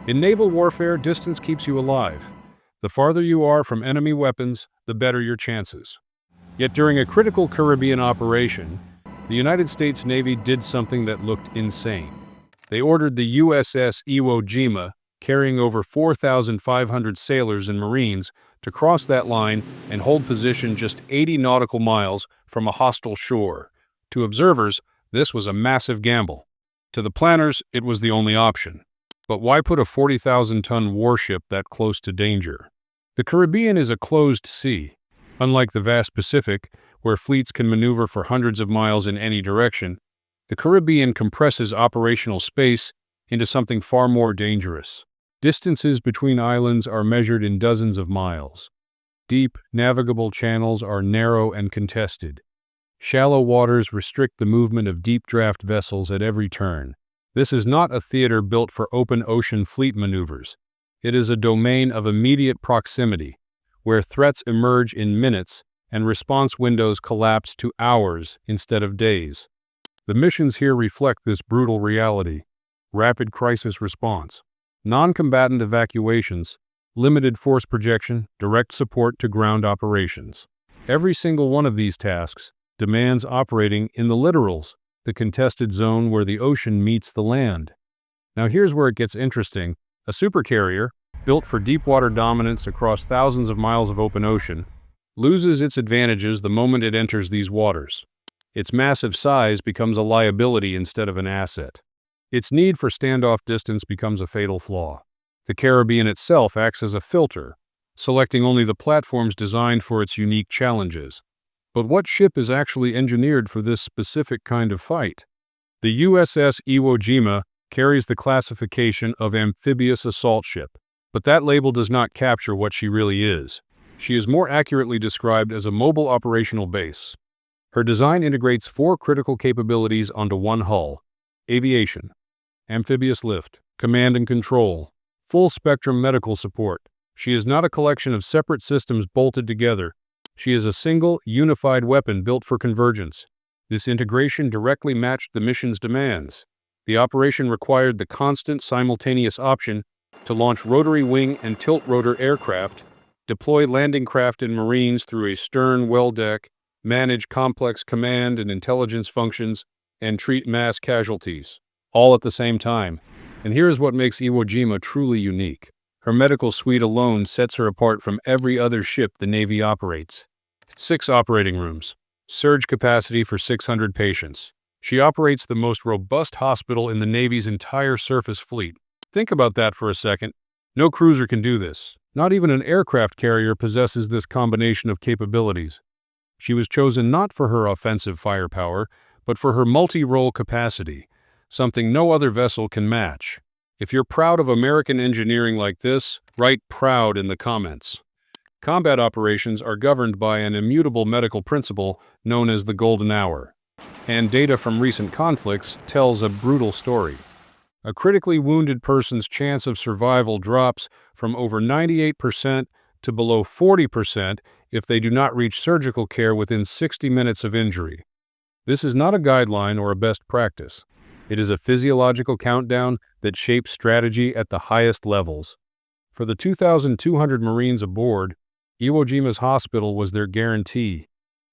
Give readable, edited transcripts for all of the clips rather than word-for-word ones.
In naval warfare, distance keeps you alive. The farther you are from enemy weapons, the better your chances. Yet during a critical Caribbean operation, the United States Navy did something that looked insane. They ordered the USS Iwo Jima, carrying over 4,500 sailors and Marines, to cross that line and hold position just 80 nautical miles from a hostile shore. To observers, this was a massive gamble. To the planners, it was the only option. But why put a 40,000-ton warship that close to danger? The Caribbean is a closed sea. Unlike the vast Pacific, where fleets can maneuver for hundreds of miles in any direction, the Caribbean compresses operational space into something far more dangerous. Distances between islands are measured in dozens of miles. Deep, navigable channels are narrow and contested. Shallow waters restrict the movement of deep-draft vessels at every turn. This is not a theater built for open ocean fleet maneuvers. It is a domain of immediate proximity, where threats emerge in minutes and response windows collapse to hours instead of days. The missions here reflect this brutal reality: rapid crisis response, non-combatant evacuations, limited force projection, direct support to ground operations. Every single one of these tasks demands operating in the littorals, the contested zone where the ocean meets the land. Now here's where it gets interesting. A supercarrier, built for deep-water dominance across thousands of miles of open ocean, loses its advantages the moment it enters these waters. Its massive size becomes a liability instead of an asset. Its need for standoff distance becomes a fatal flaw. The Caribbean itself acts as a filter, selecting only the platforms designed for its unique challenges. But what ship is actually engineered for this specific kind of fight? The USS Iwo Jima carries the classification of amphibious assault ship, but that label does not capture what she really is. She is more accurately described as a mobile operational base. Her design integrates 4 critical capabilities onto one hull: aviation, amphibious lift, command and control, full-spectrum medical support. She is not a collection of separate systems bolted together. She is a single, unified weapon built for convergence. This integration directly matched the mission's demands. The operation required the constant, simultaneous option to launch rotary wing and tilt-rotor aircraft, deploy landing craft and Marines through a stern well deck, manage complex command and intelligence functions, and treat mass casualties, all at the same time. And here's what makes Iwo Jima truly unique. Her medical suite alone sets her apart from every other ship the Navy operates. 6 operating rooms. Surge capacity for 600 patients. She operates the most robust hospital in the Navy's entire surface fleet. Think about that for a second. No cruiser can do this. Not even an aircraft carrier possesses this combination of capabilities. She was chosen not for her offensive firepower, but for her multi-role capacity, something no other vessel can match. If you're proud of American engineering like this, write "proud" in the comments. Combat operations are governed by an immutable medical principle known as the golden hour. And data from recent conflicts tells a brutal story. A critically wounded person's chance of survival drops from over 98% to below 40% if they do not reach surgical care within 60 minutes of injury. This is not a guideline or a best practice. It is a physiological countdown that shapes strategy at the highest levels. For the 2,200 Marines aboard, Iwo Jima's hospital was their guarantee.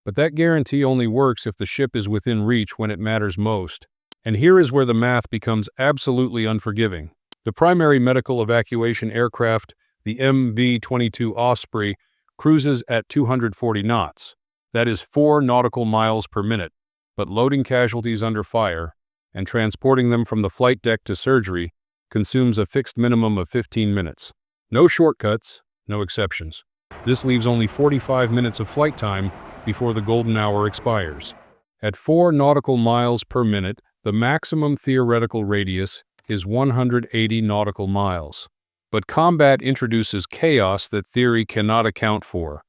But that guarantee only works if the ship is within reach when it matters most. And here is where the math becomes absolutely unforgiving. The primary medical evacuation aircraft, the MB-22 Osprey, cruises at 240 knots. That is 4 nautical miles per minute. But loading casualties under fire and transporting them from the flight deck to surgery consumes a fixed minimum of 15 minutes. No shortcuts, no exceptions. This leaves only 45 minutes of flight time before the golden hour expires. At 4 nautical miles per minute, the maximum theoretical radius is 180 nautical miles. But combat introduces chaos that theory cannot account for.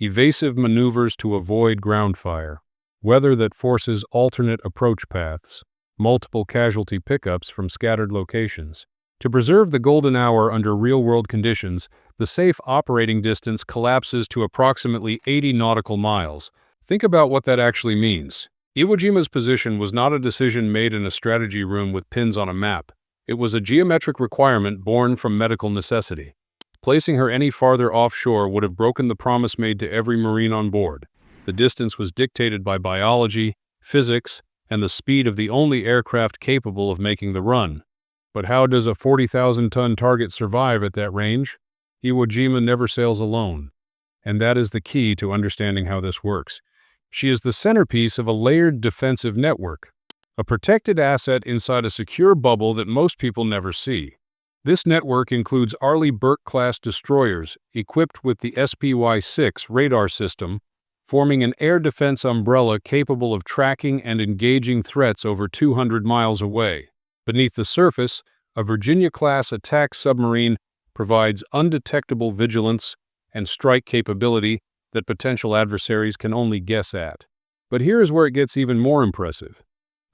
Evasive maneuvers to avoid ground fire, weather that forces alternate approach paths, multiple casualty pickups from scattered locations. To preserve the golden hour under real-world conditions, the safe operating distance collapses to approximately 80 nautical miles. Think about what that actually means. Iwo Jima's position was not a decision made in a strategy room with pins on a map. It was a geometric requirement born from medical necessity. Placing her any farther offshore would have broken the promise made to every Marine on board. The distance was dictated by biology, physics, and the speed of the only aircraft capable of making the run. But how does a 40,000-ton target survive at that range? Iwo Jima never sails alone. And that is the key to understanding how this works. She is the centerpiece of a layered defensive network, a protected asset inside a secure bubble that most people never see. This network includes Arleigh Burke-class destroyers equipped with the SPY-6 radar system, forming an air defense umbrella capable of tracking and engaging threats over 200 miles away. Beneath the surface, a Virginia-class attack submarine provides undetectable vigilance and strike capability that potential adversaries can only guess at. But here is where it gets even more impressive.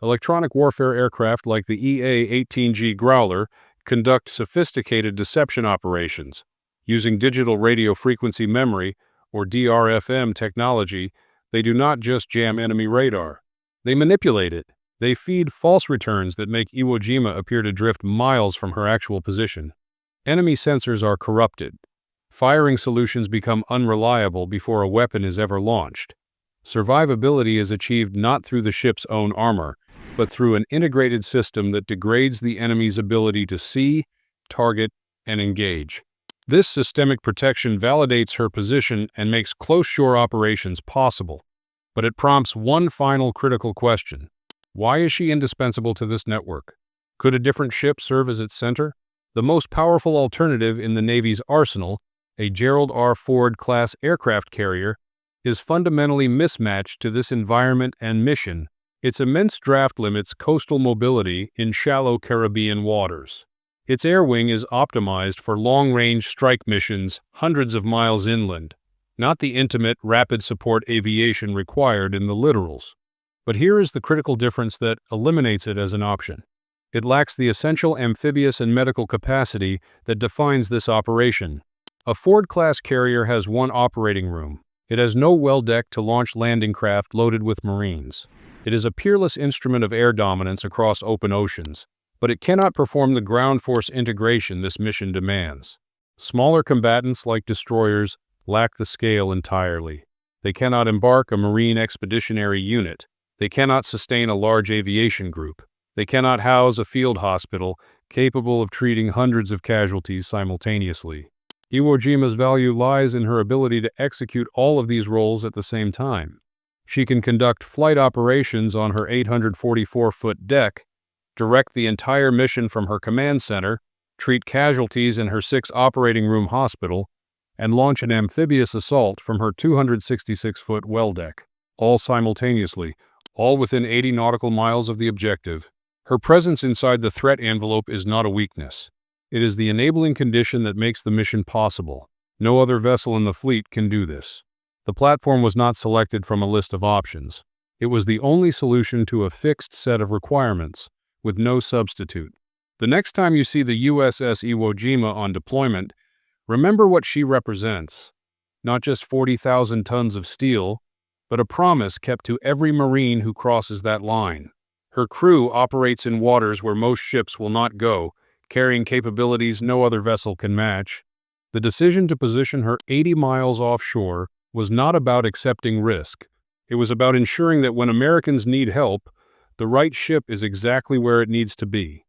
Electronic warfare aircraft like the EA-18G Growler conduct sophisticated deception operations. Using digital radio frequency memory, or DRFM technology, they do not just jam enemy radar. They manipulate it. They feed false returns that make Iwo Jima appear to drift miles from her actual position. Enemy sensors are corrupted. Firing solutions become unreliable before a weapon is ever launched. Survivability is achieved not through the ship's own armor, but through an integrated system that degrades the enemy's ability to see, target, and engage. This systemic protection validates her position and makes close shore operations possible. But it prompts one final critical question. Why is she indispensable to this network? Could a different ship serve as its center? The most powerful alternative in the Navy's arsenal, a Gerald R. Ford-class aircraft carrier, is fundamentally mismatched to this environment and mission. Its immense draft limits coastal mobility in shallow Caribbean waters. Its air wing is optimized for long-range strike missions hundreds of miles inland, not the intimate, rapid support aviation required in the littorals. But here is the critical difference that eliminates it as an option. It lacks the essential amphibious and medical capacity that defines this operation. A Ford-class carrier has one operating room. It has no well deck to launch landing craft loaded with Marines. It is a peerless instrument of air dominance across open oceans, but it cannot perform the ground force integration this mission demands. Smaller combatants like destroyers lack the scale entirely. They cannot embark a Marine expeditionary unit. They cannot sustain a large aviation group. They cannot house a field hospital capable of treating hundreds of casualties simultaneously. Iwo Jima's value lies in her ability to execute all of these roles at the same time. She can conduct flight operations on her 844-foot deck, direct the entire mission from her command center, treat casualties in her 6 operating room hospital, and launch an amphibious assault from her 266-foot well deck, all simultaneously, all within 80 nautical miles of the objective. Her presence inside the threat envelope is not a weakness. It is the enabling condition that makes the mission possible. No other vessel in the fleet can do this. The platform was not selected from a list of options. It was the only solution to a fixed set of requirements, with no substitute. The next time you see the USS Iwo Jima on deployment, remember what she represents. Not just 40,000 tons of steel, but a promise kept to every Marine who crosses that line. Her crew operates in waters where most ships will not go, carrying capabilities no other vessel can match. The decision to position her 80 miles offshore was not about accepting risk. It was about ensuring that when Americans need help, the right ship is exactly where it needs to be.